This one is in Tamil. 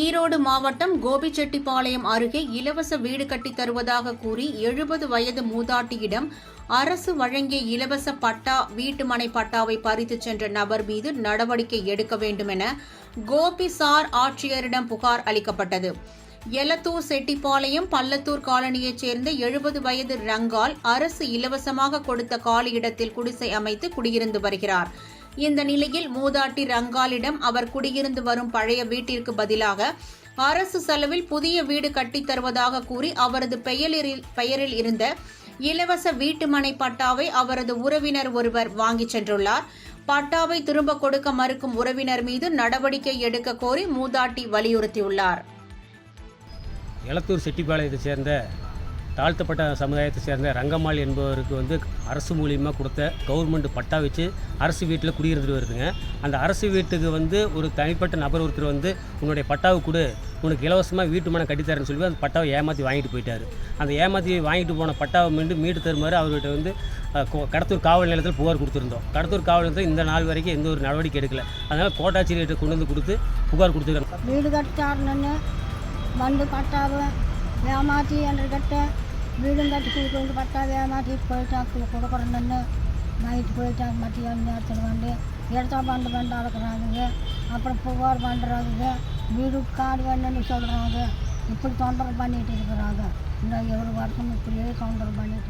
ஈரோடு மாவட்டம் கோபிச்செட்டிப்பாளையம் அருகே இலவச வீடு கட்டித் தருவதாக கூறி 70 வயது மூதாட்டியிடம் அரசு வழங்கிய இலவச பட்டா வீட்டுமனை பட்டாவை பறித்துச் சென்ற நபர் மீது நடவடிக்கை எடுக்க வேண்டும் என கோபி சார் ஆட்சியரிடம் புகார் அளிக்கப்பட்டது. எலத்தூர் செட்டிப்பாளையம் பள்ளத்தூர் காலனியைச் சேர்ந்த 70 வயது ரங்கால் அரசு இலவசமாக கொடுத்த காலியிடத்தில் குடிசை அமைத்து குடியிருந்து வருகிறார். இந்த நிலையில் மூதாட்டி ரங்காலிடம் அவர் குடியிருந்து வரும் பழைய வீட்டிற்கு பதிலாக அரசு செலவில் புதிய வீடு கட்டித் தருவதாக கூறி அவரது பெயரில் இருந்த இலவச வீட்டுமனை பட்டாவை அவரது உறவினர் ஒருவர் வாங்கிச் சென்றுள்ளார். பட்டாவை திரும்ப கொடுக்க மறுக்கும் உறவினர் மீது நடவடிக்கை எடுக்க கோரி மூதாட்டி வலியுறுத்தியுள்ளார். எலத்தூர் செட்டிப்பாளையத்தை சேர்ந்த தாழ்த்தப்பட்ட சமுதாயத்தை சேர்ந்த ரங்கம்மாள் என்பவருக்கு அரசு மூலியமாக கொடுத்த கவர்மெண்ட் பட்டா வச்சு அரசு வீட்டில் குடியிருந்துட்டு வருதுங்க. அந்த அரசு வீட்டுக்கு ஒரு தனிப்பட்ட நபர் ஒருத்தர் உன்னுடைய பட்டாவை கொடு, உனக்கு இலவசமாக வீட்டு மனை கட்டித்தரேன்னு சொல்லி அந்த பட்டாவை ஏமாற்றி வாங்கிட்டு போயிட்டார். அந்த ஏமாற்றி வாங்கிட்டு போன பட்டாவை மீட்டு தருமாறு அவர்கிட்ட கடத்தூர் காவல் நிலையத்தில் புகார் கொடுத்துருந்தோம். கடத்தூர் காவல் நிலையத்தில் இந்த நாள் வரைக்கும் எந்த ஒரு நடவடிக்கை எடுக்கலை. அதனால் கோட்டாட்சியர்கிட்ட கொண்டு கொடுத்து புகார் கொடுத்துருக்காங்க. வீடு கட்டாருன்னு வந்து பட்டாவை ஏமாற்றி என்கிட்ட வீடும் கட்டி கொடுத்து பட்டாவை ஏமாற்றி போயிட்டாங்க கொடுக்குறேன்னு நைட்டு போயிட்டாங்க. மத்தியான நேரத்தில் எடுத்தா பண்ண அளக்குறாங்க. அப்புறம் புகார் பண்ணுறாங்க. வீடு காடு வேணும்னு சொல்கிறாங்க. இப்படி தொந்தரவு பண்ணிகிட்டு இருக்கிறாங்க. இன்னும் 7 வருஷம் இப்படியே தொந்தரவு பண்ணிட்டு